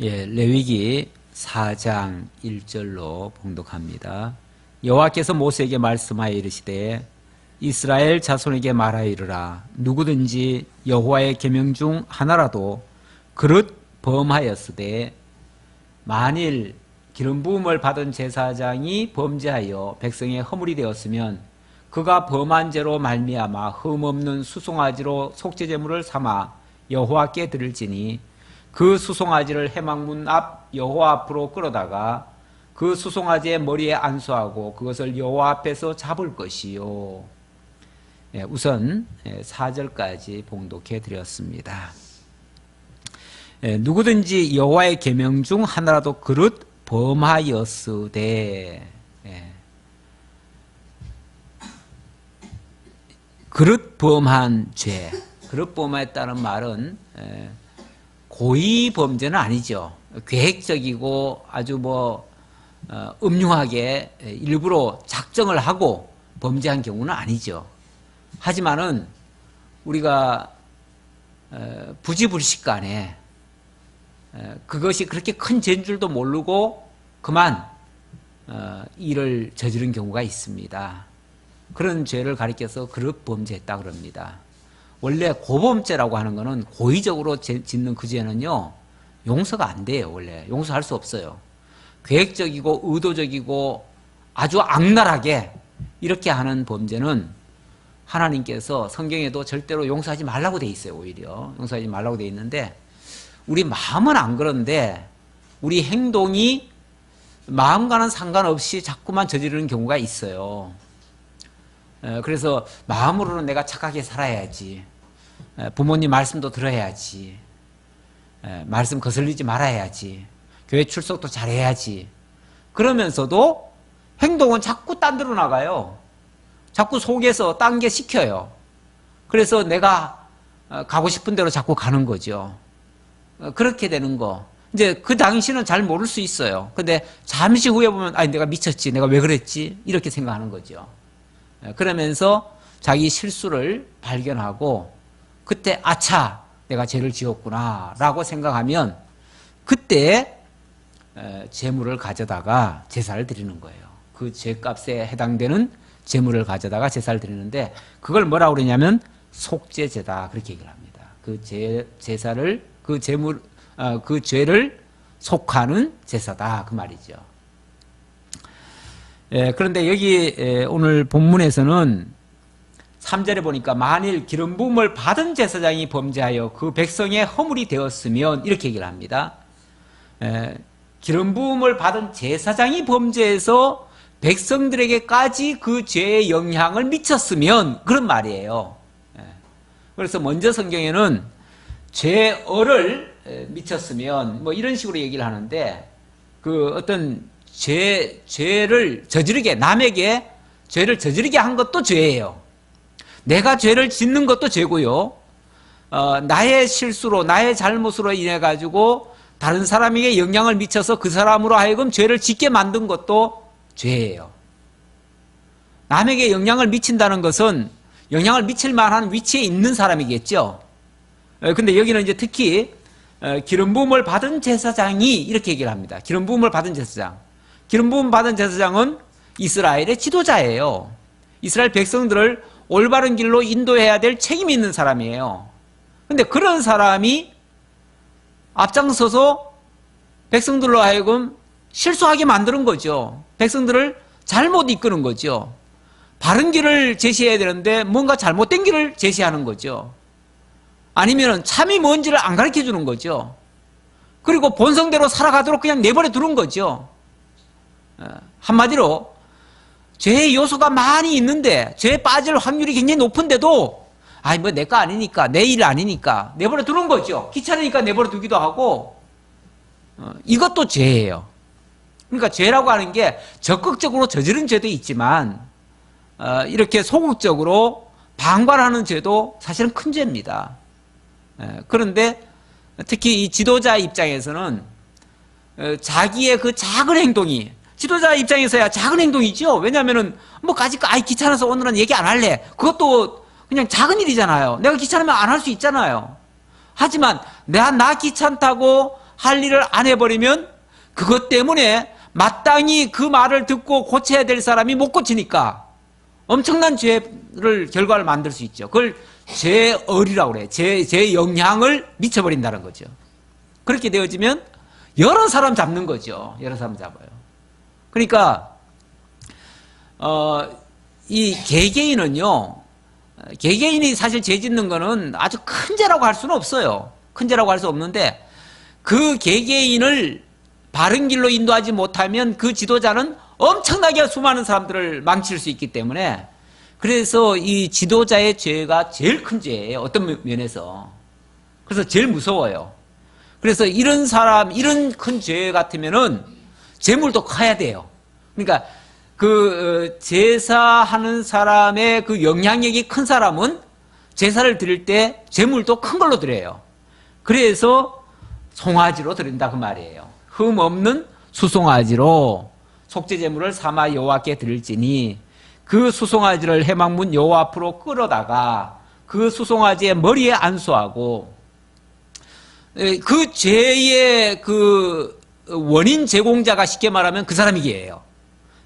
예, 레위기 4장 1절로 봉독합니다. 여호와께서 모세에게 말씀하여 이르시되 이스라엘 자손에게 말하여 이르라. 누구든지 여호와의 계명 중 하나라도 그릇 범하였으되 만일 기름 부음을 받은 제사장이 범죄하여 백성의 허물이 되었으면 그가 범한 죄로 말미암아 흠없는 수송아지로 속죄제물을 삼아 여호와께 드릴지니 그 수송아지를 해망문 앞 여호와 앞으로 끌어다가 그 수송아지의 머리에 안수하고 그것을 여호와 앞에서 잡을 것이요. 우선 4절까지 봉독해 드렸습니다. 누구든지 여호와의 계명 중 하나라도 그릇 범하였으되, 그릇 범한 죄, 그릇 범했다는 말은 고의 범죄는 아니죠. 계획적이고 아주 음흉하게 일부러 작정을 하고 범죄한 경우는 아니죠. 하지만은 우리가 부지불식간에 그것이 그렇게 큰 죄인 줄도 모르고 그만 일을 저지른 경우가 있습니다. 그런 죄를 가리켜서 그릇 범죄했다 그럽니다. 원래 고범죄라고 하는 것은 고의적으로 짓는 그 죄는요, 용서가 안 돼요. 원래 용서할 수 없어요. 계획적이고 의도적이고 아주 악랄하게 이렇게 하는 범죄는 하나님께서 성경에도 절대로 용서하지 말라고 돼 있어요. 오히려 용서하지 말라고 돼 있는데 우리 마음은 안 그런데 우리 행동이 마음과는 상관없이 자꾸만 저지르는 경우가 있어요. 그래서 마음으로는 내가 착하게 살아야지, 부모님 말씀도 들어야지, 말씀 거슬리지 말아야지, 교회 출석도 잘해야지, 그러면서도 행동은 자꾸 딴 데로 나가요. 자꾸 속에서 딴 게 시켜요. 그래서 내가 가고 싶은 대로 자꾸 가는 거죠. 그렇게 되는 거. 이제 그 당시는 잘 모를 수 있어요. 근데 잠시 후에 보면 아니 내가 미쳤지, 내가 왜 그랬지, 이렇게 생각하는 거죠. 그러면서 자기 실수를 발견하고 그때 아차 내가 죄를 지었구나 라고 생각하면 그때 제물을 가져다가 제사를 드리는 거예요. 그 죄값에 해당되는 제물을 가져다가 제사를 드리는데 그걸 뭐라고 그러냐면 속죄제다 그렇게 얘기를 합니다. 그 제사를 그 죄를 속하는 제사다 그 말이죠. 그런데 여기 오늘 본문에서는 3절에 보니까 만일 기름 부음을 받은 제사장이 범죄하여 그 백성의 허물이 되었으면 이렇게 얘기를 합니다. 기름 부음을 받은 제사장이 범죄해서 백성들에게까지 그 죄의 영향을 미쳤으면 그런 말이에요. 그래서 먼저 성경에는 죄어를 미쳤으면 이런 식으로 얘기를 하는데 그 어떤 죄를 저지르게, 남에게 죄를 저지르게 한 것도 죄예요. 내가 죄를 짓는 것도 죄고요. 나의 실수로, 나의 잘못으로 인해 가지고 다른 사람에게 영향을 미쳐서 그 사람으로 하여금 죄를 짓게 만든 것도 죄예요. 남에게 영향을 미친다는 것은 영향을 미칠 만한 위치에 있는 사람이겠죠. 근데 여기는 이제 특히 기름 부음을 받은 제사장이 이렇게 얘기를 합니다. 기름 부음을 받은 제사장. 기름 부음 받은 제사장은 이스라엘의 지도자예요. 이스라엘 백성들을 올바른 길로 인도해야 될 책임이 있는 사람이에요. 근데 그런 사람이 앞장서서 백성들로 하여금 실수하게 만드는 거죠. 백성들을 잘못 이끄는 거죠. 바른 길을 제시해야 되는데 뭔가 잘못된 길을 제시하는 거죠. 아니면 참이 뭔지를 안 가르쳐 주는 거죠. 그리고 본성대로 살아가도록 그냥 내버려 두는 거죠. 한마디로 죄의 요소가 많이 있는데 죄에 빠질 확률이 굉장히 높은데도 내 거 아니니까, 내 일 아니니까 내버려 두는 거죠. 귀찮으니까 내버려 두기도 하고 이것도 죄예요. 그러니까 죄라고 하는 게 적극적으로 저지른 죄도 있지만 이렇게 소극적으로 방관하는 죄도 사실은 큰 죄입니다. 그런데 특히 이 지도자 입장에서는 자기의 그 작은 행동이, 지도자 입장에서야 작은 행동이죠. 왜냐하면은 귀찮아서 오늘은 얘기 안 할래. 그것도 그냥 작은 일이잖아요. 내가 귀찮으면 안 할 수 있잖아요. 하지만 나 귀찮다고 할 일을 안 해버리면 그것 때문에 마땅히 그 말을 듣고 고쳐야 될 사람이 못 고치니까 엄청난 죄를 결과를 만들 수 있죠. 그걸 죄얼이라고 그래요. 죄 영향을 미쳐버린다는 거죠. 그렇게 되어지면 여러 사람 잡는 거죠. 여러 사람 잡아요. 그러니까 이 개개인은요, 개개인이 사실 죄 짓는 거는 아주 큰 죄라고 할 수는 없어요. 큰 죄라고 할 수 없는데 그 개개인을 바른 길로 인도하지 못하면 그 지도자는 엄청나게 수많은 사람들을 망칠 수 있기 때문에, 그래서 이 지도자의 죄가 제일 큰 죄예요. 어떤 면에서. 그래서 제일 무서워요. 그래서 이런 사람, 이런 큰 죄 같으면은 재물도 커야 돼요. 그러니까 그 제사하는 사람의 그 영향력이 큰 사람은 제사를 드릴 때 재물도 큰 걸로 드려요. 그래서 송아지로 드린다 그 말이에요. 흠 없는 수송아지로 속죄제물을 삼아 여호와께 드릴지니 그 수송아지를 회막문 여호와 앞으로 끌어다가 그 수송아지의 머리에 안수하고, 그 죄의 그 원인 제공자가 쉽게 말하면 그 사람이기에요.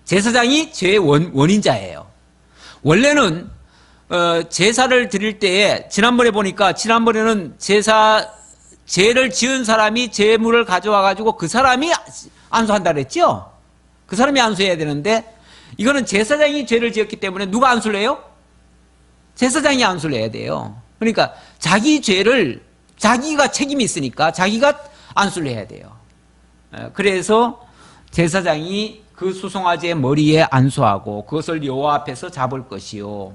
제사장이 죄의 원인자예요. 원래는 제사를 드릴 때에, 지난번에 보니까 지난번에는 죄를 지은 사람이 제물을 가져와 가지고 그 사람이 안수한다 그랬죠? 그 사람이 안수해야 되는데, 이거는 제사장이 죄를 지었기 때문에 누가 안수를 해요? 제사장이 안수를 해야 돼요. 그러니까 자기 죄를 자기가 책임이 있으니까 자기가 안수를 해야 돼요. 그래서 제사장이 그 수송아지의 머리에 안수하고 그것을 여호와 앞에서 잡을 것이요,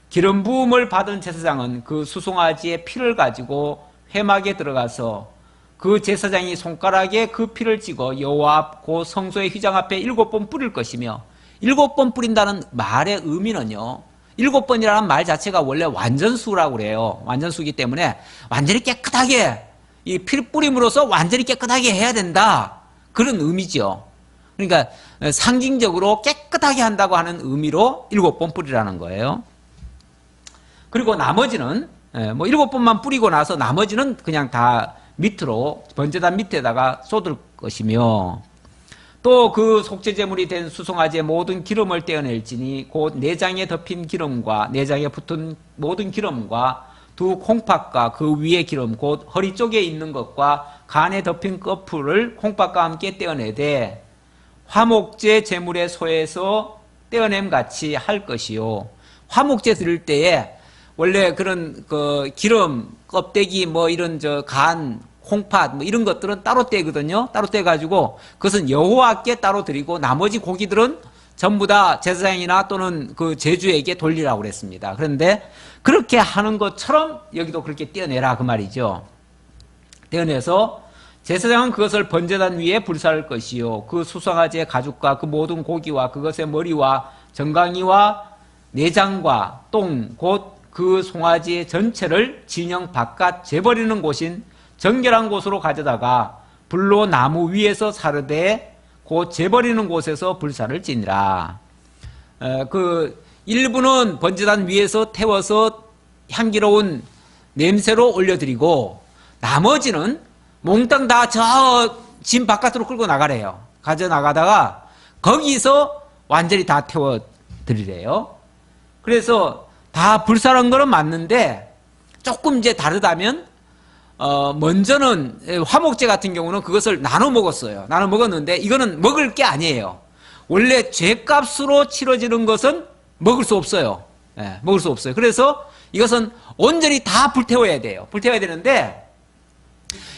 기름 부음을 받은 제사장은 그 수송아지의 피를 가지고 회막에 들어가서 그 제사장이 손가락에 그 피를 찍어 여호와 앞 그 성소의 휘장 앞에 7번 뿌릴 것이며, 7번 뿌린다는 말의 의미는요, 7번이라는 말 자체가 원래 완전수라고 그래요. 완전수이기 때문에 완전히 깨끗하게, 이 피 뿌림으로써 완전히 깨끗하게 해야 된다, 그런 의미죠. 그러니까 상징적으로 깨끗하게 한다고 하는 의미로 7번 뿌리라는 거예요. 그리고 나머지는 뭐 7번만 뿌리고 나서 나머지는 그냥 다 밑으로, 번제단 밑에다가 쏟을 것이며, 또 그 속죄제물이 된 수송아지의 모든 기름을 떼어낼지니 곧 내장에 덮인 기름과 내장에 붙은 모든 기름과 두 콩팥과 그 위의 기름 곧 허리 쪽에 있는 것과 간에 덮인 꺼풀을 콩팥과 함께 떼어내되 화목제 제물의 소에서 떼어냄 같이 할 것이요. 화목제 드릴 때에 원래 그런 그 기름 껍데기 뭐 이런 간 콩팥 뭐 이런 것들은 따로 떼거든요. 따로 떼가지고 그것은 여호와께 따로 드리고 나머지 고기들은 전부 다 제사장이나 또는 그 제주에게 돌리라고 그랬습니다. 그런데 그렇게 하는 것처럼 여기도 그렇게 떼어내라 그 말이죠. 떼어내서 제사장은 그것을 번제단 위에 불사를 것이요, 그 수송아지의 가죽과 그 모든 고기와 그것의 머리와 정강이와 내장과 똥 곧 그 송아지의 전체를 진영 바깥 재버리는 곳인 정결한 곳으로 가져다가 불로 나무 위에서 사르되 곧 재버리는 곳에서 불사를 지니라. 그 일부는 번제단 위에서 태워서 향기로운 냄새로 올려드리고 나머지는 몽땅 다 저 진 바깥으로 끌고 나가래요. 가져나가다가 거기서 완전히 다 태워드리래요. 그래서 다 불사한 거는 맞는데 조금 이제 다르다면, 먼저는 화목제 같은 경우는 그것을 나눠 먹었어요. 나눠 먹었는데 이거는 먹을 게 아니에요. 원래 죄값으로 치러지는 것은 먹을 수 없어요. 예, 먹을 수 없어요. 그래서 이것은 온전히 다 불태워야 돼요. 불태워야 되는데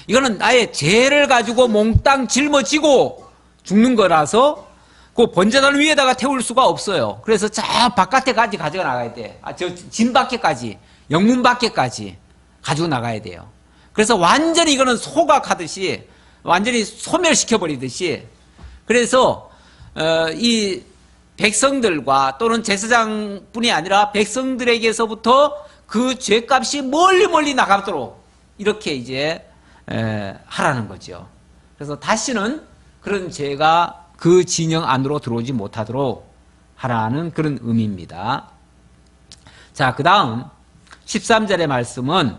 이거는 아예 죄를 가지고 몽땅 짊어지고 죽는 거라서 그 번제단 위에다가 태울 수가 없어요. 그래서 저 바깥에까지 가져가 나가야 돼. 저 진 밖에까지, 영문 밖에까지 가지고 나가야 돼요. 그래서 완전히 이거는 소각하듯이 완전히 소멸시켜버리듯이, 그래서 이 백성들과 또는 제사장뿐이 아니라 백성들에게서부터 그 죄값이 멀리 멀리 나가도록 이렇게 이제 하라는 거죠. 그래서 다시는 그런 죄가 그 진영 안으로 들어오지 못하도록 하라는 그런 의미입니다. 자, 그 다음 13절의 말씀은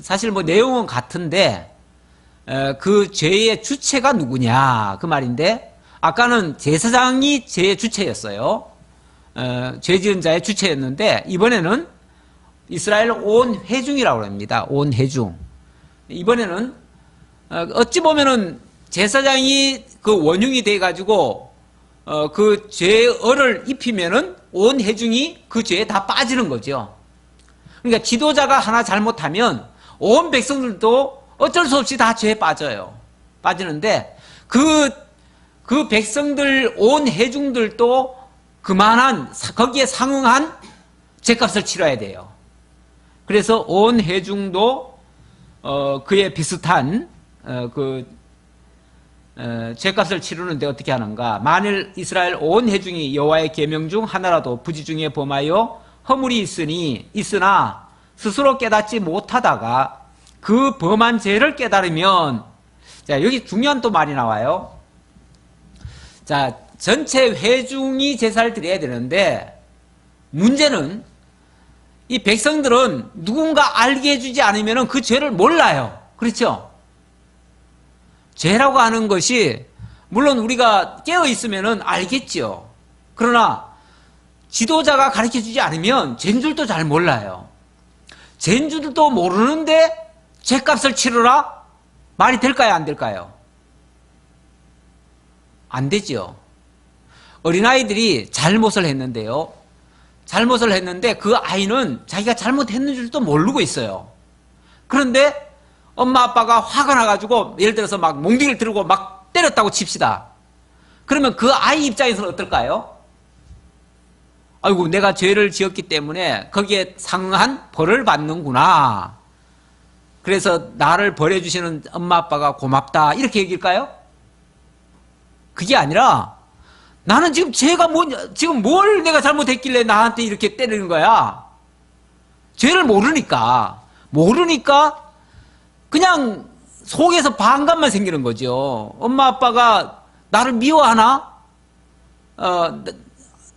사실 뭐 내용은 같은데 그 죄의 주체가 누구냐 그 말인데, 아까는 제사장이 죄의 주체였어요. 죄 지은 자의 주체였는데, 이번에는 이스라엘 온 회중이라고 합니다. 온 회중. 이번에는 어찌 보면은 제사장이 그 원흉이 돼 가지고 그 죄를 입히면은 온 회중이 그 죄에 다 빠지는 거죠. 그러니까 지도자가 하나 잘못하면 온 백성들도 어쩔 수 없이 다 죄에 빠져요. 빠지는데 그 백성들 온 회중들도 그만한 거기에 상응한 죄값을 치러야 돼요. 그래서 온 회중도 그에 비슷한 죄값을 치르는데 어떻게 하는가? 만일 이스라엘 온 회중이 여호와의 계명 중 하나라도 부지 중에 범하여 허물이 있으나 스스로 깨닫지 못하다가 그 범한 죄를 깨달으면, 자, 여기 중요한 또 말이 나와요. 자, 전체 회중이 제사를 드려야 되는데, 문제는 이 백성들은 누군가 알게 해주지 않으면 그 죄를 몰라요. 그렇죠? 죄라고 하는 것이 물론 우리가 깨어 있으면 알겠죠. 그러나 지도자가 가르쳐주지 않으면 죄인 줄도 잘 몰라요. 죄인 줄도 모르는데 죄값을 치르라? 말이 될까요? 안 될까요? 안 되죠. 어린아이들이 잘못을 했는데요. 잘못을 했는데 그 아이는 자기가 잘못했는 줄도 모르고 있어요. 그런데 엄마 아빠가 화가 나가지고 예를 들어서 막 몽둥이를 들고 막 때렸다고 칩시다. 그러면 그 아이 입장에서는 어떨까요? 아이고, 내가 죄를 지었기 때문에 거기에 상응한 벌을 받는구나. 그래서 나를 벌해주시는 엄마 아빠가 고맙다. 이렇게 얘기할까요? 그게 아니라 나는 지금 죄가 뭐냐, 지금 뭘 내가 잘못했길래 나한테 이렇게 때리는 거야? 죄를 모르니까 그냥 속에서 반감만 생기는 거죠. 엄마 아빠가 나를 미워하나?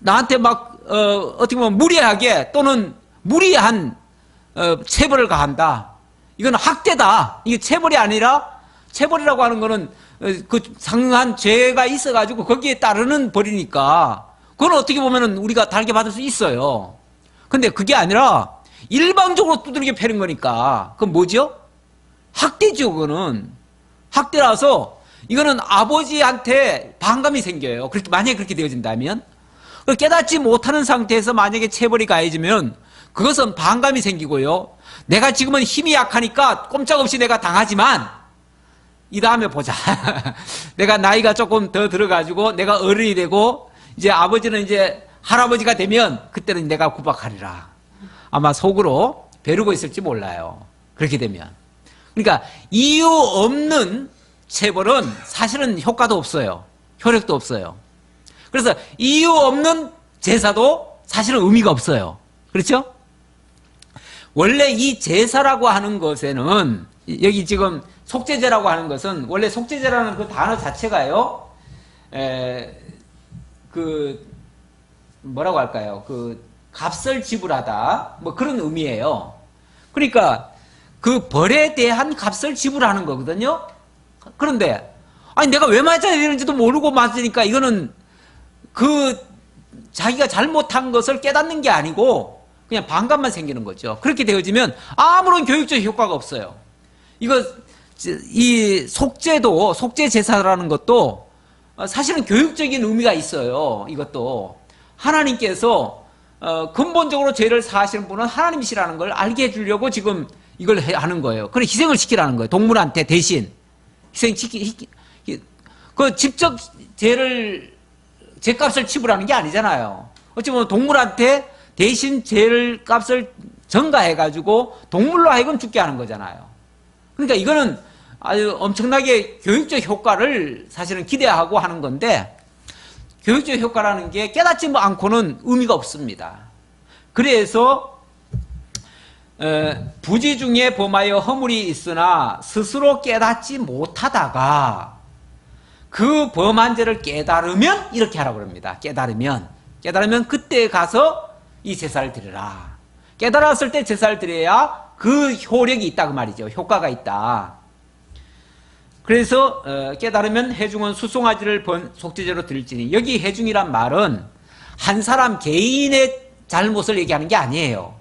나한테 막 어떻게 보면 무리하게 또는 무리한 체벌을 가한다. 이건 학대다. 이게 체벌이 아니라, 체벌이라고 하는 거는 그 상응한 죄가 있어가지고 거기에 따르는 벌이니까 그건 어떻게 보면은 우리가 달게 받을 수 있어요. 근데 그게 아니라 일방적으로 두드리게 패는 거니까 그건 뭐죠? 학대죠. 그거는 학대라서 이거는 아버지한테 반감이 생겨요. 그렇게 만약에 그렇게 되어진다면, 깨닫지 못하는 상태에서 만약에 체벌이 가해지면 그것은 반감이 생기고요. 내가 지금은 힘이 약하니까 꼼짝없이 내가 당하지만 이 다음에 보자. 내가 나이가 조금 더 들어가지고 내가 어른이 되고 이제 아버지는 이제 할아버지가 되면 그때는 내가 구박하리라. 아마 속으로 벼르고 있을지 몰라요. 그렇게 되면. 그러니까 이유 없는 체벌은 사실은 효과도 없어요. 효력도 없어요. 그래서 이유 없는 제사도 사실은 의미가 없어요. 그렇죠? 원래 이 제사라고 하는 것에는, 여기 지금 속죄제라고 하는 것은, 원래 속죄제라는 그 단어 자체가요, 뭐라고 할까요? 값을 지불하다, 뭐 그런 의미예요. 그러니까 그 벌에 대한 값을 지불하는 거거든요. 그런데 아니 내가 왜 맞아야 되는지도 모르고 맞으니까 이거는 자기가 잘못한 것을 깨닫는 게 아니고 그냥 반감만 생기는 거죠. 그렇게 되어지면 아무런 교육적 효과가 없어요. 이 속죄 제사라는 것도 사실은 교육적인 의미가 있어요. 이것도 하나님께서 근본적으로 죄를 사하시는 분은 하나님이시라는 걸 알게 해주려고 지금 이걸 하는 거예요. 그래 희생을 시키라는 거예요. 동물한테 대신 직접 죄값을 지불하는 게 아니잖아요. 어찌 보면 동물한테 대신 죄값을 전가해가지고 동물로 하여금 죽게 하는 거잖아요. 그러니까 이거는 아주 엄청나게 교육적 효과를 사실은 기대하고 하는 건데, 교육적 효과라는 게 깨닫지 않고는 의미가 없습니다. 그래서 부지 중에 범하여 허물이 있으나 스스로 깨닫지 못하다가 그 범한 죄를 깨달으면 이렇게 하라고 합니다. 깨달으면 그때 가서 이 제사를 드려라. 깨달았을 때 제사를 드려야 그 효력이 있다 그 말이죠. 효과가 있다. 그래서 깨달으면 해중은 수송아지를 번 속죄제로 드릴지니, 여기 해중이란 말은 한 사람 개인의 잘못을 얘기하는 게 아니에요.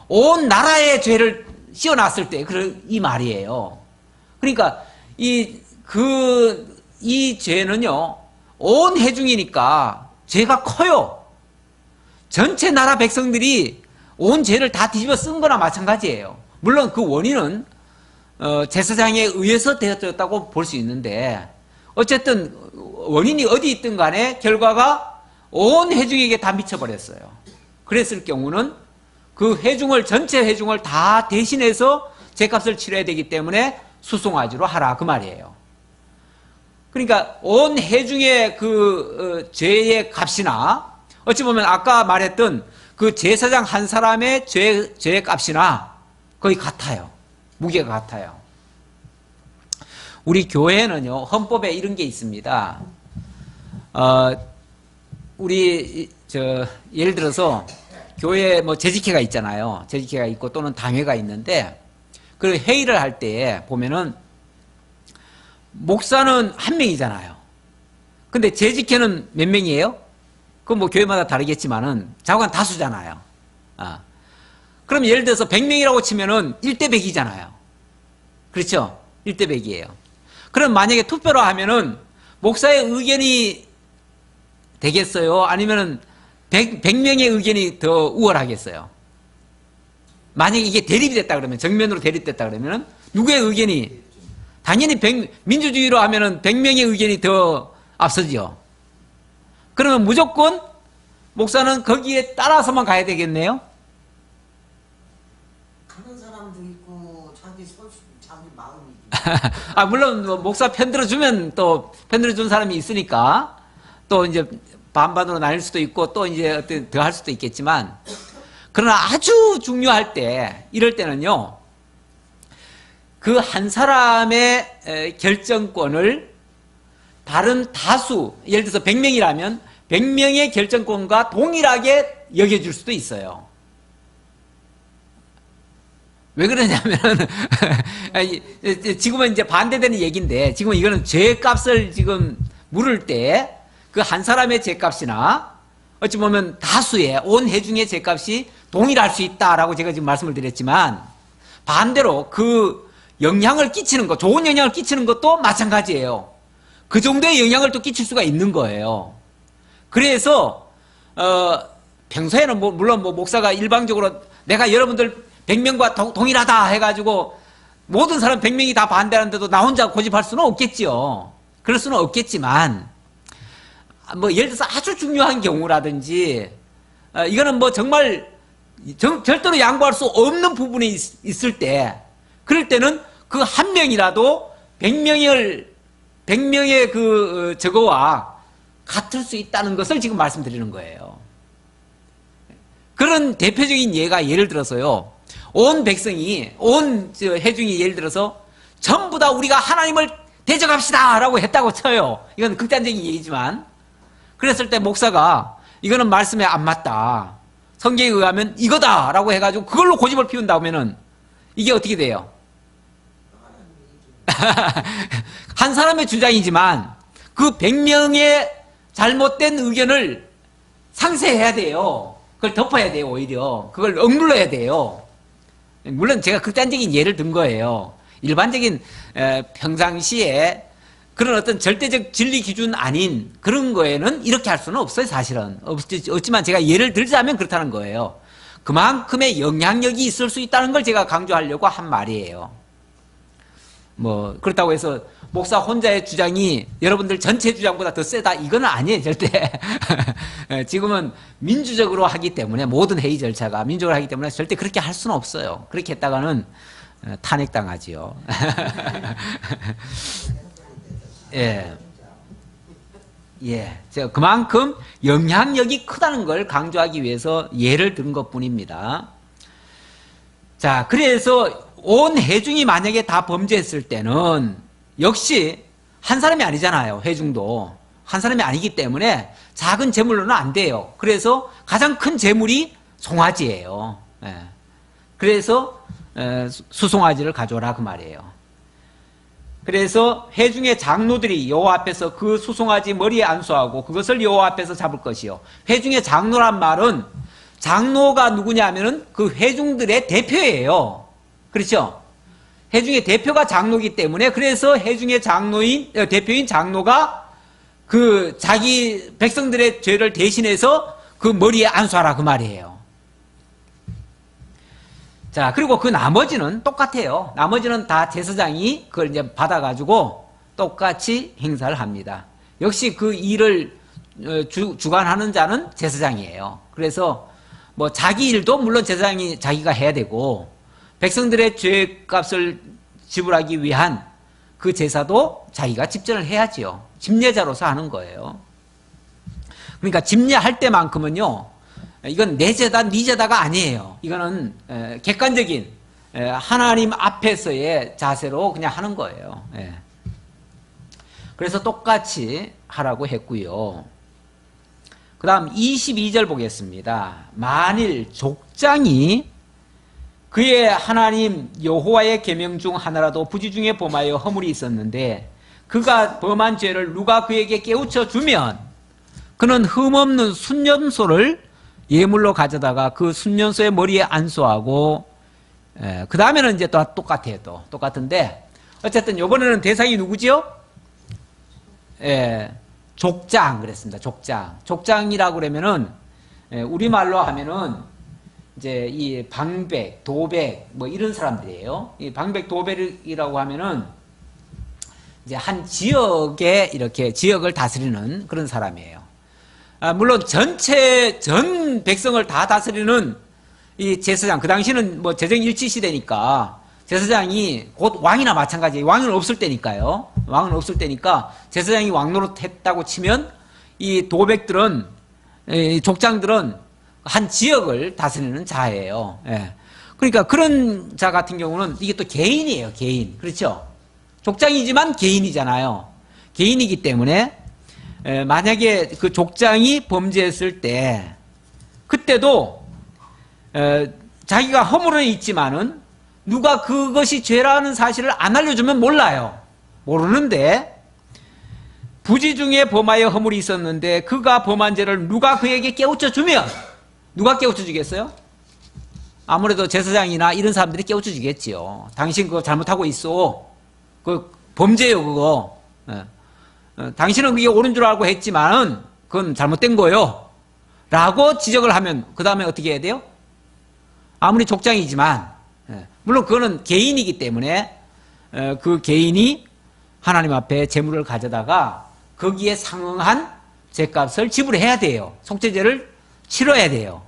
온 나라의 죄를 씌워놨을 때 이 말이에요. 그러니까 이 죄는요, 온 해중이니까 죄가 커요. 전체 나라 백성들이 온 죄를 다 뒤집어 쓴 거나 마찬가지예요. 물론 그 원인은 제사장에 의해서 되어졌다고 볼 수 있는데, 어쨌든 원인이 어디 있든 간에 결과가 온 회중에게 다 미쳐버렸어요. 그랬을 경우는 그 회중을, 전체 회중을 다 대신해서 죄값을 치러야 되기 때문에 수송아지로 하라, 그 말이에요. 그러니까 온 회중의 죄의 값이나, 어찌 보면 아까 말했던 그 제사장 한 사람의 죄의 값이나 거의 같아요. 무게가 같아요. 우리 교회는요, 헌법에 이런 게 있습니다. 예를 들어서 교회에 뭐 재직회가 있잖아요. 재직회가 있고 또는 당회가 있는데, 그 회의를 할 때 보면은 목사는 한 명이잖아요. 근데 재직회는 몇 명이에요? 그건 뭐 교회마다 다르겠지만은 자관 다수잖아요. 그럼 예를 들어서 100명이라고 치면은 1대 100이잖아요. 그렇죠? 1대 100이에요. 그럼 만약에 투표로 하면은 목사의 의견이 되겠어요? 아니면은 100명의 의견이 더 우월하겠어요? 만약에 이게 대립이 됐다 그러면, 정면으로 대립됐다 그러면은 누구의 의견이, 당연히 민주주의로 하면은 100명의 의견이 더 앞서죠. 그러면 무조건 목사는 거기에 따라서만 가야 되겠네요? 가는 사람도 있고 자기 마음이 물론 뭐 목사 편들어주면 또 편들어준 사람이 있으니까 또 이제 반반으로 나뉠 수도 있고 또 이제 어떤 더 할 수도 있겠지만, 그러나 아주 중요할 때, 이럴 때는요, 그 한 사람의 결정권을 다른 다수, 예를 들어서 100명이라면 100명의 결정권과 동일하게 여겨줄 수도 있어요. 왜 그러냐면 지금은 이제 반대되는 얘기인데, 지금은 이거는 죄값을 지금 물을 때 그 한 사람의 죄값이나 어찌 보면 다수의 온 회중의 죄값이 동일할 수 있다라고 제가 지금 말씀을 드렸지만, 반대로 그 영향을 끼치는 것, 좋은 영향을 끼치는 것도 마찬가지예요. 그 정도의 영향을 또 끼칠 수가 있는 거예요. 그래서 평소에는 물론 목사가 일방적으로 내가 여러분들 100명과 동일하다 해가지고 모든 사람 100명이 다 반대하는데도 나 혼자 고집할 수는 없겠지요. 그럴 수는 없겠지만, 뭐 예를 들어서 아주 중요한 경우라든지, 이거는 뭐 정말 절대로 양보할 수 없는 부분이 있을 때, 그럴 때는 그 한 명이라도 100명의 저거와 같을 수 있다는 것을 지금 말씀드리는 거예요. 그런 대표적인 예가, 예를 들어서요, 온 백성이, 온 회중이 예를 들어서 전부 다 우리가 하나님을 대적합시다 라고 했다고 쳐요. 이건 극단적인 얘기지만, 그랬을 때 목사가 이거는 말씀에 안 맞다, 성경에 의하면 이거다 라고 해가지고 그걸로 고집을 피운다면은 이게 어떻게 돼요? 한 사람의 주장이지만 그 100명의 잘못된 의견을 상쇄해야 돼요. 그걸 덮어야 돼요. 오히려 그걸 억눌러야 돼요. 물론 제가 극단적인 예를 든 거예요. 일반적인 평상시에 그런 어떤 절대적 진리 기준 아닌 그런 거에는 이렇게 할 수는 없어요. 사실은 없지만 제가 예를 들자면 그렇다는 거예요. 그만큼의 영향력이 있을 수 있다는 걸 제가 강조하려고 한 말이에요. 뭐 그렇다고 해서 목사 혼자의 주장이 여러분들 전체 주장보다 더 세다, 이거는 아니에요. 절대. 지금은 민주적으로 하기 때문에, 모든 회의 절차가 민주적으로 하기 때문에 절대 그렇게 할 수는 없어요. 그렇게 했다가는 탄핵당하지요. 예. 제가 그만큼 영향력이 크다는 걸 강조하기 위해서 예를 든 것 뿐입니다. 자, 그래서 온 회중이 만약에 다 범죄했을 때는 역시 한 사람이 아니잖아요. 회중도 한 사람이 아니기 때문에 작은 재물로는 안 돼요. 그래서 가장 큰 재물이 송아지예요. 그래서 수송아지를 가져오라 그 말이에요. 그래서 회중의 장로들이 여호와 앞에서 그 수송아지 머리에 안수하고 그것을 여호와 앞에서 잡을 것이요. 회중의 장로란 말은 장로가 누구냐면은 그 회중들의 대표예요. 그렇죠? 회중의 대표가 장로이기 때문에 그래서 회중의 대표인 장로가 그 자기 백성들의 죄를 대신해서 그 머리에 안수하라 그 말이에요. 자, 그리고 그 나머지는 똑같아요. 나머지는 다 제사장이 그걸 이제 받아가지고 똑같이 행사를 합니다. 역시 그 일을 주관하는 자는 제사장이에요. 그래서 뭐 자기 일도 물론 제사장이 자기가 해야 되고 백성들의 죄값을 지불하기 위한 그 제사도 자기가 집전을 해야지요. 집례자로서 하는 거예요. 그러니까 집례할 때만큼은요, 이건 내 죄다, 네 죄다가 아니에요. 이거는 객관적인 하나님 앞에서의 자세로 그냥 하는 거예요. 그래서 똑같이 하라고 했고요. 그 다음 22절 보겠습니다. 만일 족장이 그의 하나님 여호와의 계명 중 하나라도 부지 중에 범하여 허물이 있었는데 그가 범한 죄를 누가 그에게 깨우쳐 주면 그는 흠없는 순념소를 예물로 가져다가 그 순념소의 머리에 안수하고 그 다음에는 이제 또 똑같아요. 또 똑같은데 어쨌든 이번에는 대상이 누구지요? 족장 그랬습니다. 족장이라고 그러면은 우리말로 하면은 이제 이 방백, 도백 뭐 이런 사람들이에요. 이 방백, 도백이라고 하면은 이제 한 지역에 이렇게 지역을 다스리는 그런 사람이에요. 물론 전 백성을 다 다스리는 이 제사장, 그 당시는 뭐 재정일치 시대니까 제사장이 곧 왕이나 마찬가지예요. 왕은 없을 때니까요. 왕은 없을 때니까 제사장이 왕노릇 했다고 치면 이 도백들은, 이 족장들은 한 지역을 다스리는 자예요. 그러니까 그런 자 같은 경우는 이게 또 개인이에요. 개인. 그렇죠? 족장이지만 개인이잖아요. 개인이기 때문에 만약에 그 족장이 범죄했을 때 그때도 자기가 허물은 있지만은 누가 그것이 죄라는 사실을 안 알려주면 몰라요. 모르는데 부지 중에 범하여 허물이 있었는데 그가 범한 죄를 누가 그에게 깨우쳐 주면 누가 깨우쳐 주겠어요? 아무래도 제사장이나 이런 사람들이 깨우쳐 주겠지요. 당신 그거 잘못하고 있어. 그 범죄요 그거. 당신은 그게 옳은 줄 알고 했지만은 그건 잘못된 거요. 라고 지적을 하면 그 다음에 어떻게 해야 돼요? 아무리 족장이지만 물론 그거는 개인이기 때문에 그 개인이 하나님 앞에 제물을 가져다가 거기에 상응한 제값을 지불해야 돼요. 속죄제를 치러야 돼요.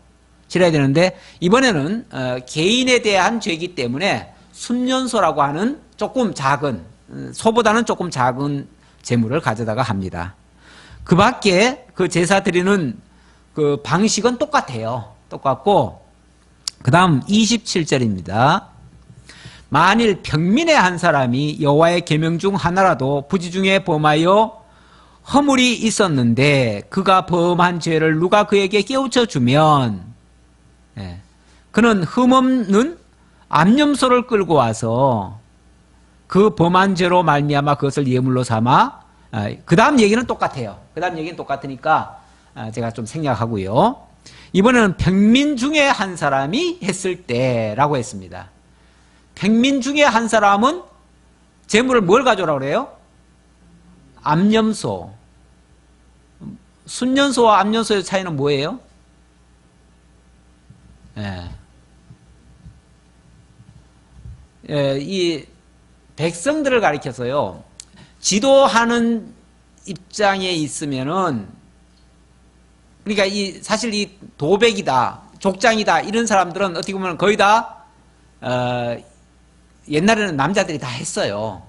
치러야 되는데 이번에는 개인에 대한 죄이기 때문에 순년소라고 하는 조금 작은 소보다는 조금 작은 제물을 가져다가 합니다. 그 밖에 그 제사 드리는 그 방식은 똑같아요. 똑같고 그 다음 27절입니다. 만일 평민의 한 사람이 여호와의 계명 중 하나라도 부지 중에 범하여 허물이 있었는데 그가 범한 죄를 누가 그에게 깨우쳐 주면 그는 흠없는 암염소를 끌고 와서 그 범한 죄로 말미암아 그것을 예물로 삼아 그 다음 얘기는 똑같아요. 그 다음 얘기는 똑같으니까 제가 좀 생략하고요. 이번에는 평민 중에 한 사람이 했을 때라고 했습니다. 평민 중에 한 사람은 제물을 뭘 가져오라고 그래요? 암염소. 순년소와 암염소의 차이는 뭐예요? 이 백성들을 가리켜서요, 지도하는 입장에 있으면은, 그러니까 사실 이 도백이다, 족장이다, 이런 사람들은 어떻게 보면 거의 다, 옛날에는 남자들이 다 했어요.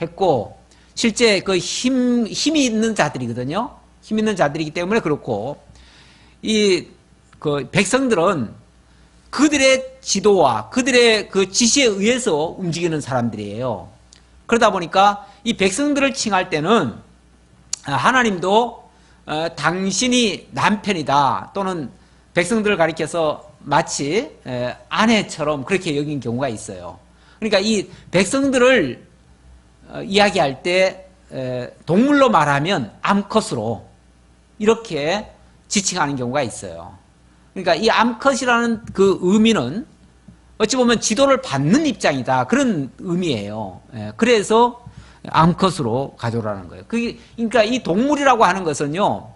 했고, 실제 그 힘이 있는 자들이거든요. 힘 있는 자들이기 때문에 그렇고, 그 백성들은 그들의 지도와 그들의 그 지시에 의해서 움직이는 사람들이에요. 그러다 보니까 이 백성들을 칭할 때는 하나님도 당신이 남편이다 또는 백성들을 가리켜서 마치 아내처럼 그렇게 여긴 경우가 있어요. 그러니까 이 백성들을 이야기할 때 동물로 말하면 암컷으로 이렇게 지칭하는 경우가 있어요. 그러니까 이 암컷이라는 그 의미는 어찌 보면 지도를 받는 입장이다 그런 의미예요. 그래서 암컷으로 가져오라는 거예요. 그러니까 이 동물이라고 하는 것은요,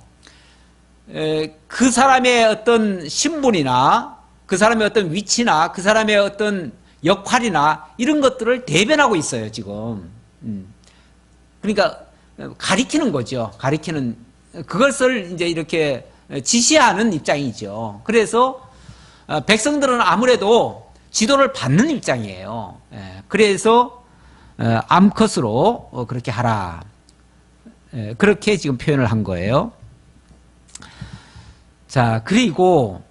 그 사람의 어떤 신분이나 그 사람의 어떤 위치나 그 사람의 어떤 역할이나 이런 것들을 대변하고 있어요, 지금. 그러니까 가리키는 거죠. 가리키는 그것을 이제 이렇게 지시하는 입장이죠. 그래서 백성들은 아무래도 지도를 받는 입장이에요. 그래서 암컷으로 그렇게 하라. 그렇게 지금 표현을 한 거예요. 자, 그리고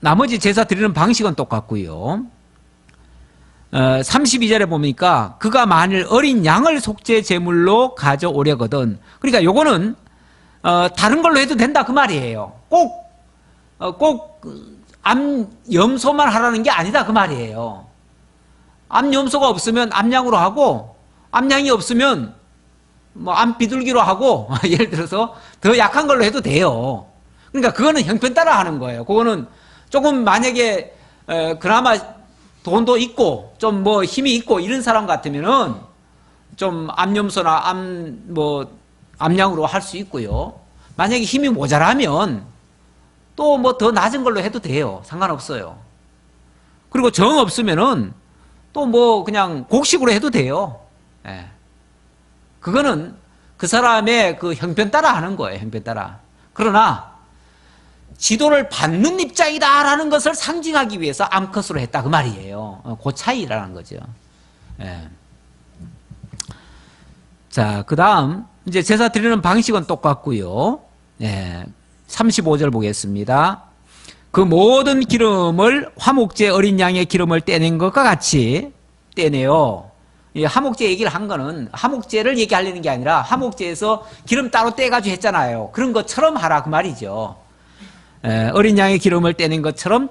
나머지 제사 드리는 방식은 똑같고요. 32절에 보니까 그가 만일 어린 양을 속죄 제물로 가져오려거든. 그러니까 요거는 다른 걸로 해도 된다 그 말이에요. 꼭 암염소만 하라는 게 아니다 그 말이에요. 암염소가 없으면 암양으로 하고, 암양이 없으면 뭐 암비둘기로 하고, 예를 들어서 더 약한 걸로 해도 돼요. 그러니까 그거는 형편 따라 하는 거예요. 그거는 조금 만약에 그나마 돈도 있고 좀 뭐 힘이 있고 이런 사람 같으면은 좀 암염소나 암양으로 할 수 있고요. 만약에 힘이 모자라면 또 뭐 더 낮은 걸로 해도 돼요. 상관없어요. 그리고 정 없으면은 또 뭐 그냥 곡식으로 해도 돼요. 그거는 그 사람의 그 형편 따라 하는 거예요. 형편 따라. 그러나 지도를 받는 입장이다라는 것을 상징하기 위해서 암컷으로 했다 그 말이에요. 그 차이라는 거죠. 자, 그 다음 이제 제사 드리는 방식은 똑같고요. 35절 보겠습니다. 그 모든 기름을 화목제 어린 양의 기름을 떼낸 것과 같이 떼내요. 이 화목제 얘기를 한 거는 화목제를 얘기하려는 게 아니라 화목제에서 기름 따로 떼가지고 했잖아요. 그런 것처럼 하라 그 말이죠. 어린 양의 기름을 떼낸 것처럼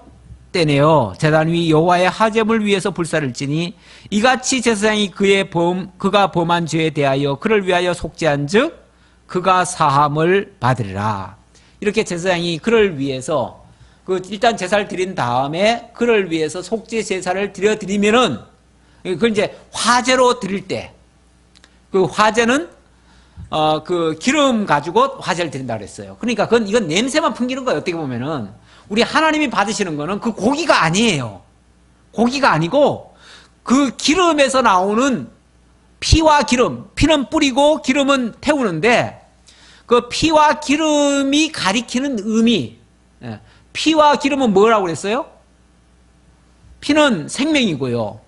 떼내요. 제단 위 여호와의 하제물 위에서 불사를 지니 이같이 제사장이 그가 범한 죄에 대하여 그를 위하여 속죄한즉 그가 사함을 받으리라. 이렇게 제사장이 그를 위해서 일단 제사를 드린 다음에 그를 위해서 속죄 제사를 드리면은 그걸 이제 화제로 드릴 때 그 화제는 그 기름 가지고 화제를 드린다 그랬어요. 그러니까 이건 냄새만 풍기는 거예요. 어떻게 보면은 우리 하나님이 받으시는 거는 그 고기가 아니에요. 고기가 아니고 그 기름에서 나오는 피와 기름, 피는 뿌리고 기름은 태우는데 그 피와 기름이 가리키는 의미. 피와 기름은 뭐라고 그랬어요? 피는 생명이고요.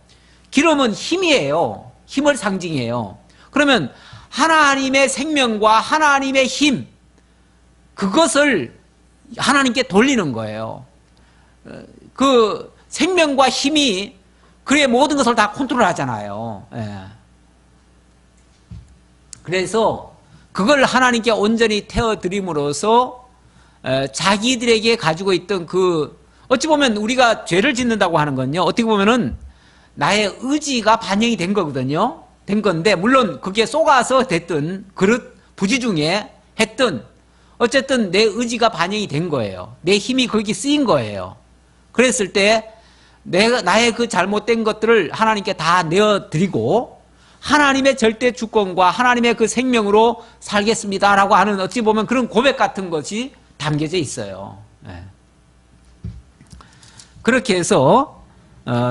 기름은 힘이에요. 힘을 상징해요. 그러면 하나님의 생명과 하나님의 힘, 그것을 하나님께 돌리는 거예요. 그 생명과 힘이 그의 모든 것을 다 컨트롤하잖아요. 그래서 그걸 하나님께 온전히 태워드림으로써 자기들에게 가지고 있던 어찌 보면 우리가 죄를 짓는다고 하는 건요, 어떻게 보면은 나의 의지가 반영이 된 거거든요. 된 건데, 물론 그게 쏘가서 됐든, 부지 중에 했든, 어쨌든 내 의지가 반영이 된 거예요. 내 힘이 거기 쓰인 거예요. 그랬을 때, 나의 그 잘못된 것들을 하나님께 다 내어드리고, 하나님의 절대 주권과 하나님의 그 생명으로 살겠습니다라고 하는 어찌 보면 그런 고백 같은 것이 담겨져 있어요. 그렇게 해서,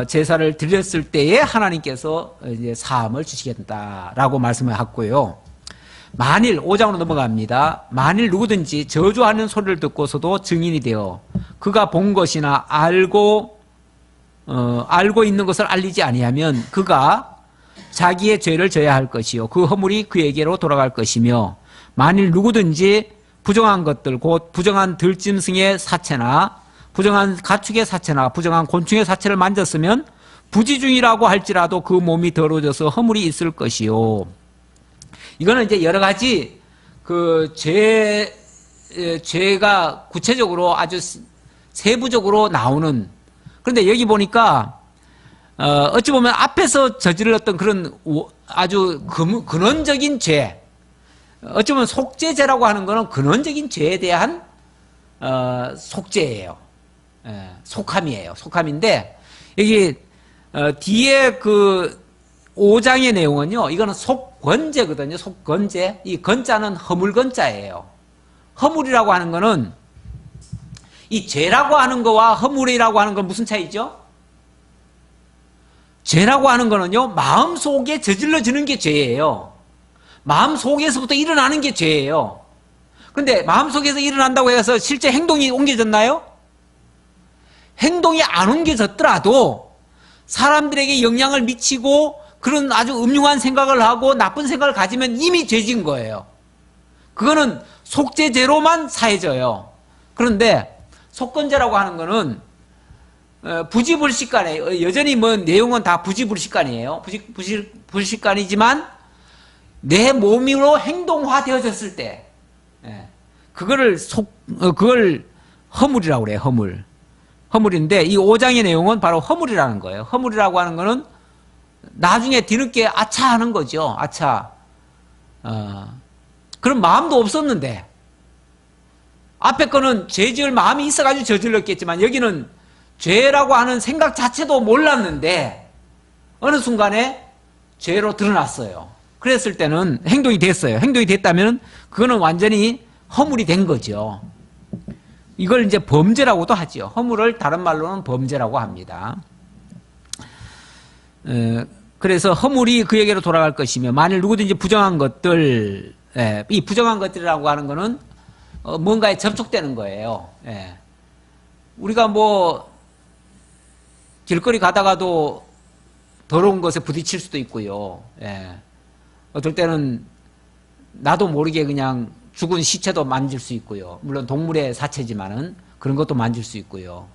제사를 드렸을 때에 하나님께서 이제 사함을 주시겠다라고 말씀을 하고요. 만일 5장으로 넘어갑니다. 만일 누구든지 저주하는 소리를 듣고서도 증인이 되어 그가 본 것이나 알고 있는 것을 알리지 아니하면 그가 자기의 죄를 져야 할 것이요 그 허물이 그에게로 돌아갈 것이며 만일 누구든지 부정한 것들 곧 부정한 들짐승의 사체나 부정한 가축의 사체나 부정한 곤충의 사체를 만졌으면 부지중이라고 할지라도 그 몸이 더러워져서 허물이 있을 것이요. 이거는 이제 여러 가지 죄가 구체적으로 아주 세부적으로 나오는. 그런데 여기 보니까 어찌 보면 앞에서 저질렀던 그런 아주 근원적인 죄, 어찌 보면 속죄죄라고 하는 것은 근원적인 죄에 대한 속죄예요. 속함이에요. 속함인데 여기 뒤에 그 5장의 내용은요, 이거는 속건죄거든요. 속건죄. 이 건자는 허물건자예요. 허물이라고 하는 거는 이 죄라고 하는 거와 허물이라고 하는 건 무슨 차이죠? 죄라고 하는 거는요, 마음속에 저질러지는 게 죄예요. 마음속에서부터 일어나는 게 죄예요. 근데 마음속에서 일어난다고 해서 실제 행동이 옮겨졌나요? 행동이 안 옮겨졌더라도 사람들에게 영향을 미치고 그런 아주 음흉한 생각을 하고 나쁜 생각을 가지면 이미 죄진 거예요. 그거는 속죄죄로만 사해져요. 그런데 속건죄라고 하는 거는 부지불식간에 여전히 뭐 내용은 다 부지불식간이에요. 불식간이지만 내 몸으로 행동화되어졌을 때 그걸 허물이라고 그래요. 허물인데 이 5장의 내용은 바로 허물이라는 거예요. 허물이라고 하는 거는 나중에 뒤늦게 아차 하는 거죠. 아차. 그런 마음도 없었는데 앞에 거는 죄 지을 마음이 있어가지고 저질렀겠지만 여기는 죄라고 하는 생각 자체도 몰랐는데 어느 순간에 죄로 드러났어요. 그랬을 때는 행동이 됐어요. 행동이 됐다면 그거는 완전히 허물이 된 거죠. 이걸 이제 범죄라고도 하죠. 허물을 다른 말로는 범죄라고 합니다. 그래서 허물이 그에게로 돌아갈 것이며 만일 누구든지 부정한 것들, 이 부정한 것들이라고 하는 거는 뭔가에 접촉되는 거예요. 우리가 뭐 길거리 가다가도 더러운 것에 부딪힐 수도 있고요. 어떨 때는 나도 모르게 그냥 죽은 시체도 만질 수 있고요. 물론 동물의 사체지만은 그런 것도 만질 수 있고요.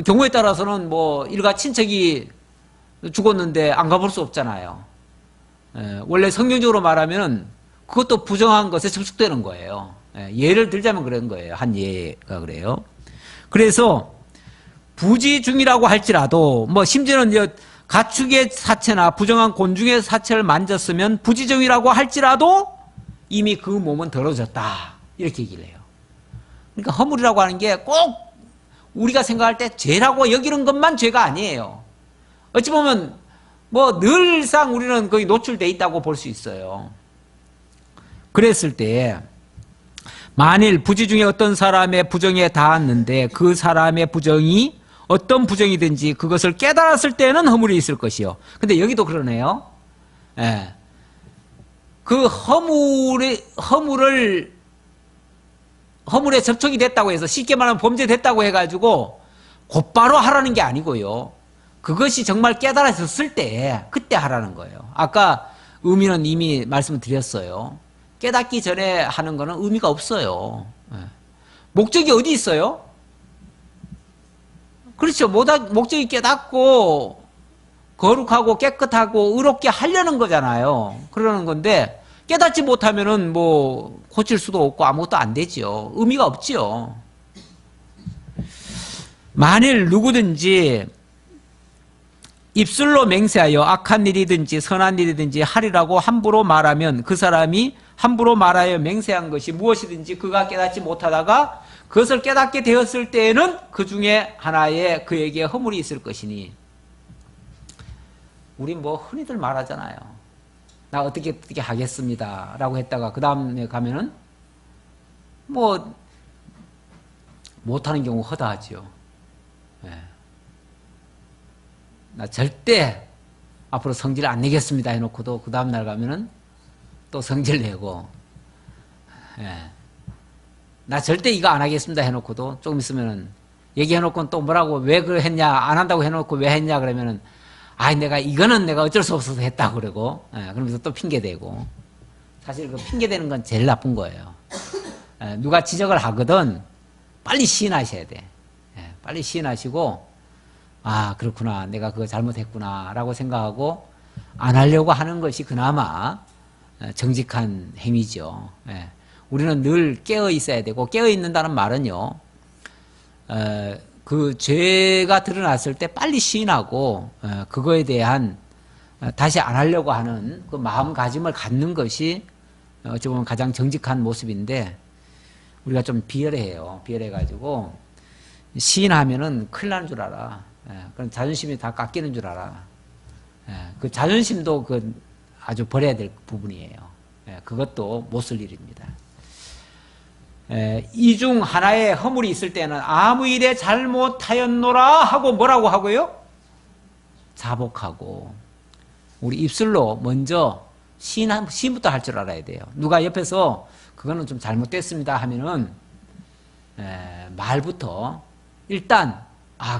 경우에 따라서는 뭐 일가 친척이 죽었는데 안 가볼 수 없잖아요. 원래 성경적으로 말하면 그것도 부정한 것에 접촉되는 거예요. 예를 들자면 그런 거예요. 한 예가 그래요. 그래서 부지중이라고 할지라도 뭐 심지어는 이제 가축의 사체나 부정한 곤충의 사체를 만졌으면 부지중이라고 할지라도 이미 그 몸은 더러워졌다. 이렇게 얘기를 해요. 그러니까 허물이라고 하는 게 꼭 우리가 생각할 때 죄라고 여기는 것만 죄가 아니에요. 어찌 보면 뭐 늘상 우리는 거기 노출돼 있다고 볼 수 있어요. 그랬을 때 만일 부지 중에 어떤 사람의 부정에 닿았는데 그 사람의 부정이 어떤 부정이든지 그것을 깨달았을 때는 허물이 있을 것이요. 근데 여기도 그러네요. 그 허물에 접촉이 됐다고 해서 쉽게 말하면 범죄됐다고 해가지고 곧바로 하라는 게 아니고요. 그것이 정말 깨달아졌을 때 그때 하라는 거예요. 아까 의미는 이미 말씀드렸어요. 깨닫기 전에 하는 거는 의미가 없어요. 목적이 어디 있어요? 그렇죠. 목적이 깨닫고 거룩하고 깨끗하고 의롭게 하려는 거잖아요. 그러는 건데 깨닫지 못하면은 뭐 고칠 수도 없고 아무것도 안 되죠. 의미가 없지요. 만일 누구든지 입술로 맹세하여 악한 일이든지 선한 일이든지 하리라고 함부로 말하면 그 사람이 함부로 말하여 맹세한 것이 무엇이든지 그가 깨닫지 못하다가 그것을 깨닫게 되었을 때에는 그 중에 하나에 그에게 허물이 있을 것이니 우리 뭐 흔히들 말하잖아요. 나 어떻게 하겠습니다 라고 했다가 그 다음에 가면은 뭐 못하는 경우 허다하죠. 나 절대 앞으로 성질 안 내겠습니다 해놓고도 그 다음날 가면은 또 성질 내고 나 절대 이거 안 하겠습니다 해놓고도 조금 있으면은 얘기해놓고는 또 뭐라고 왜 그걸 했냐 안 한다고 해놓고 왜 했냐 그러면은 내가 이거는 내가 어쩔 수 없어서 했다고 그러고 그러면서 또 핑계대고 사실 그 핑계대는 건 제일 나쁜 거예요. 누가 지적을 하거든 빨리 시인하셔야 돼. 빨리 시인하시고 그렇구나 내가 그거 잘못했구나 라고 생각하고 안 하려고 하는 것이 그나마 정직한 행위죠. 우리는 늘 깨어 있어야 되고 깨어 있는다는 말은요 그 죄가 드러났을 때 빨리 시인하고 그거에 대한 다시 안 하려고 하는 그 마음가짐을 갖는 것이 어찌 보면 가장 정직한 모습인데 우리가 좀 비열해요. 비열해가지고 시인하면은 큰일 나는 줄 알아. 그럼 자존심이 다 깎이는 줄 알아. 그 자존심도 그 아주 버려야 될 부분이에요. 그것도 못 쓸 일입니다. 이 중 하나에 허물이 있을 때는 아무 일에 잘못하였노라 하고 뭐라고 하고요? 자복하고. 우리 입술로 먼저 시인부터 할 줄 알아야 돼요. 누가 옆에서 그거는 좀 잘못됐습니다 하면은 말부터 일단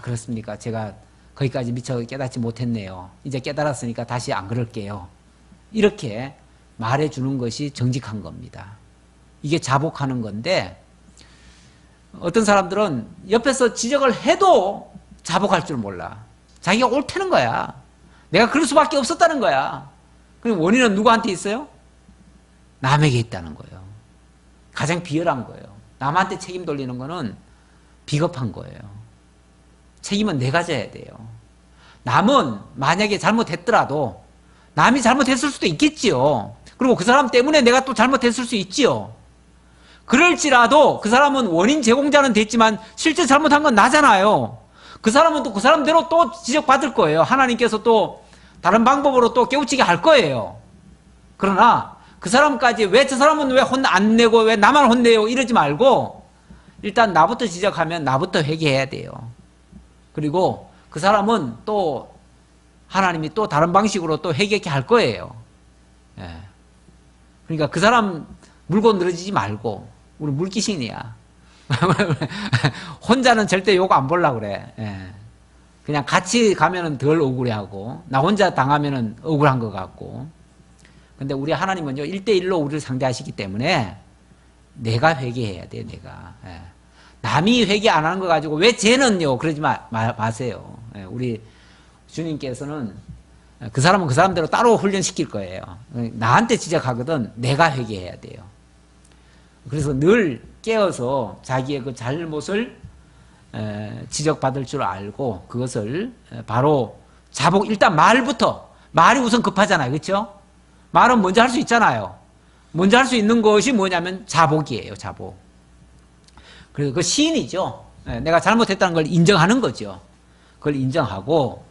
그렇습니까? 제가 거기까지 미처 깨닫지 못했네요. 이제 깨달았으니까 다시 안 그럴게요. 이렇게 말해주는 것이 정직한 겁니다. 이게 자복하는 건데 어떤 사람들은 옆에서 지적을 해도 자복할 줄 몰라. 자기가 옳다는 거야. 내가 그럴 수밖에 없었다는 거야. 그럼 원인은 누구한테 있어요? 남에게 있다는 거예요. 가장 비열한 거예요. 남한테 책임 돌리는 거는 비겁한 거예요. 책임은 내가 져야 돼요. 남은 만약에 잘못했더라도 남이 잘못했을 수도 있겠지요. 그리고 그 사람 때문에 내가 또 잘못했을 수 있지요. 그럴지라도 그 사람은 원인 제공자는 됐지만 실제 잘못한 건 나잖아요. 그 사람은 또 그 사람대로 또 지적받을 거예요. 하나님께서 또 다른 방법으로 또 깨우치게 할 거예요. 그러나 그 사람까지 왜 저 사람은 왜 혼 안 내고 왜 나만 혼내요 이러지 말고 일단 나부터 지적하면 나부터 회개해야 돼요. 그리고 그 사람은 또 하나님이 또 다른 방식으로 또 회개케 할 거예요. 그러니까 그 사람 물고 늘어지지 말고 우리 물귀신이야. 혼자는 절대 욕 안 보려고 그래. 그냥 같이 가면은 덜 억울해하고 나 혼자 당하면은 억울한 것 같고. 근데 우리 하나님은요 1대1로 우리를 상대하시기 때문에 내가 회개해야 돼. 내가. 남이 회개 안 하는 거 가지고 왜 쟤는요 그러지 마세요. 우리 주님께서는 그 사람은 그 사람대로 따로 훈련시킬 거예요. 나한테 지적하거든 내가 회개해야 돼요. 그래서 늘 깨어서 자기의 그 잘못을 지적받을 줄 알고 그것을 바로 자복, 일단 말부터. 말이 우선 급하잖아요. 그렇죠? 말은 먼저 할 수 있잖아요. 먼저 할 수 있는 것이 뭐냐면 자복이에요. 자복. 그래서 그 시인이죠. 내가 잘못했다는 걸 인정하는 거죠. 그걸 인정하고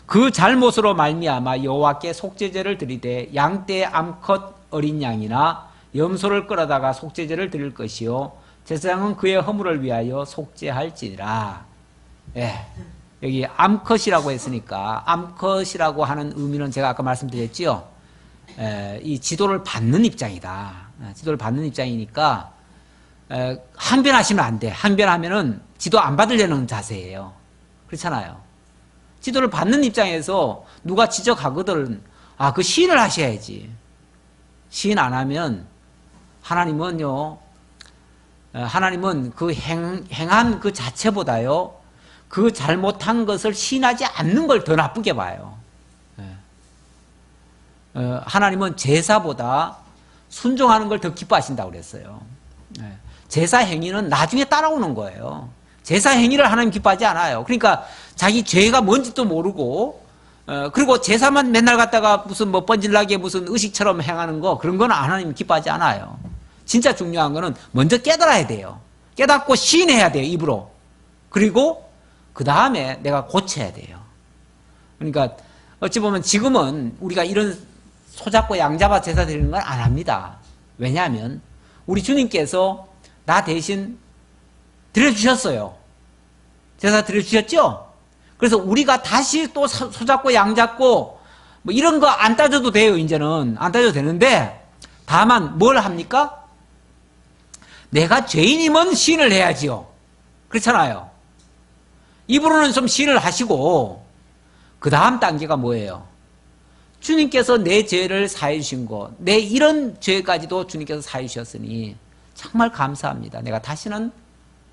그 잘못으로 말미암아 여호와께 속죄제를 드리되 양떼 암컷 어린 양이나 염소를 끌어다가 속죄제를 드릴 것이요 제사장은 그의 허물을 위하여 속죄할지니라. 여기 암컷이라고 했으니까 암컷이라고 하는 의미는 제가 아까 말씀드렸지요. 이 지도를 받는 입장이다. 지도를 받는 입장이니까 항변하시면 안 돼. 항변하면은 지도 안 받으려는 자세예요. 그렇잖아요. 지도를 받는 입장에서 누가 지적하거든 그 시인을 하셔야지. 시인 안 하면 하나님은요 하나님은 그 행한 그 자체보다요 그 잘못한 것을 시인하지 않는 걸 더 나쁘게 봐요. 하나님은 제사보다 순종하는 걸 더 기뻐하신다고 그랬어요. 제사 행위는 나중에 따라오는 거예요. 제사 행위를 하나님 기뻐하지 않아요. 그러니까 자기 죄가 뭔지도 모르고 그리고 제사만 맨날 갖다가 무슨 뭐 뻔질나게 무슨 의식처럼 행하는 거 그런 거는 하나님 기뻐하지 않아요. 진짜 중요한 거는 먼저 깨달아야 돼요. 깨닫고 시인해야 돼요. 입으로. 그리고 그 다음에 내가 고쳐야 돼요. 그러니까 어찌 보면 지금은 우리가 이런 소잡고 양잡아 제사 드리는 건 안 합니다. 왜냐하면 우리 주님께서 나 대신 드려주셨어요. 제사 드려주셨죠? 그래서 우리가 다시 또 소잡고 양잡고 뭐 이런 거 안 따져도 돼요. 이제는 안 따져도 되는데 다만 뭘 합니까? 내가 죄인이면 시인을 해야지요. 그렇잖아요. 입으로는 좀 시인을 하시고 그 다음 단계가 뭐예요? 주님께서 내 죄를 사해 주신 것, 내 이런 죄까지도 주님께서 사해 주셨으니 정말 감사합니다. 내가 다시는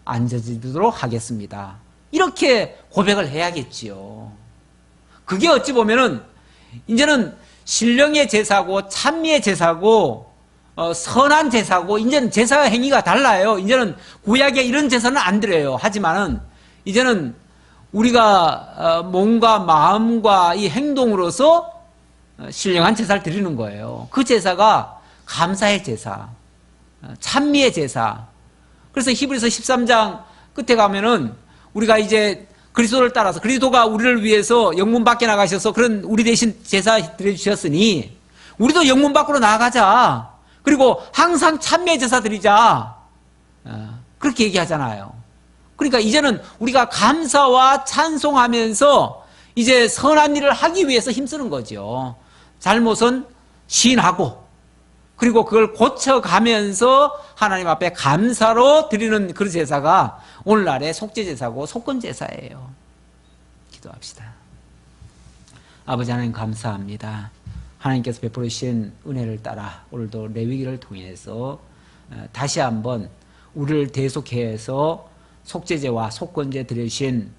안 저지르도록 하겠습니다. 이렇게 고백을 해야겠지요. 그게 어찌 보면은 이제는 신령의 제사고 찬미의 제사고 선한 제사고 이제는 제사 행위가 달라요. 이제는 구약에 이런 제사는 안 드려요. 하지만은 이제는 우리가 몸과 마음과 이 행동으로서 신령한 제사를 드리는 거예요. 그 제사가 감사의 제사, 찬미의 제사. 그래서 히브리서 13장 끝에 가면은 우리가 이제 그리스도를 따라서 그리스도가 우리를 위해서 영문 밖에 나가셔서 그런 우리 대신 제사 드려주셨으니 우리도 영문 밖으로 나가자. 그리고 항상 찬미의 제사 드리자. 그렇게 얘기하잖아요. 그러니까 이제는 우리가 감사와 찬송하면서 이제 선한 일을 하기 위해서 힘쓰는 거죠. 잘못은 시인하고 그리고 그걸 고쳐가면서 하나님 앞에 감사로 드리는 그 제사가 오늘날의 속죄제사고 속건제사예요. 기도합시다. 아버지 하나님 감사합니다. 하나님께서 베풀어 주신 은혜를 따라 오늘도 레위기를 통해서 다시 한번 우리를 대속해서 속죄제와 속건제 드리신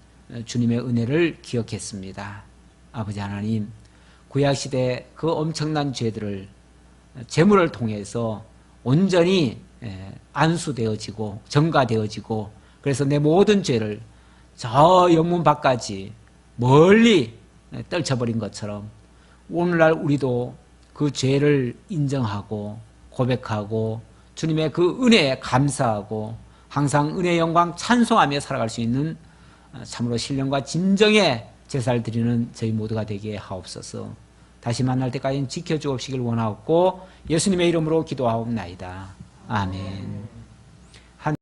주님의 은혜를 기억했습니다. 아버지 하나님, 구약시대 그 엄청난 죄들을 제물을 통해서 온전히 안수되어지고 정가되어지고 그래서 내 모든 죄를 저 영문 밖까지 멀리 떨쳐버린 것처럼 오늘날 우리도 그 죄를 인정하고 고백하고 주님의 그 은혜에 감사하고 항상 은혜의 영광 찬송하며 살아갈 수 있는 참으로 신령과 진정의 제사를 드리는 저희 모두가 되게 하옵소서. 다시 만날 때까지 지켜주옵시길 원하옵고 예수님의 이름으로 기도하옵나이다. 아멘.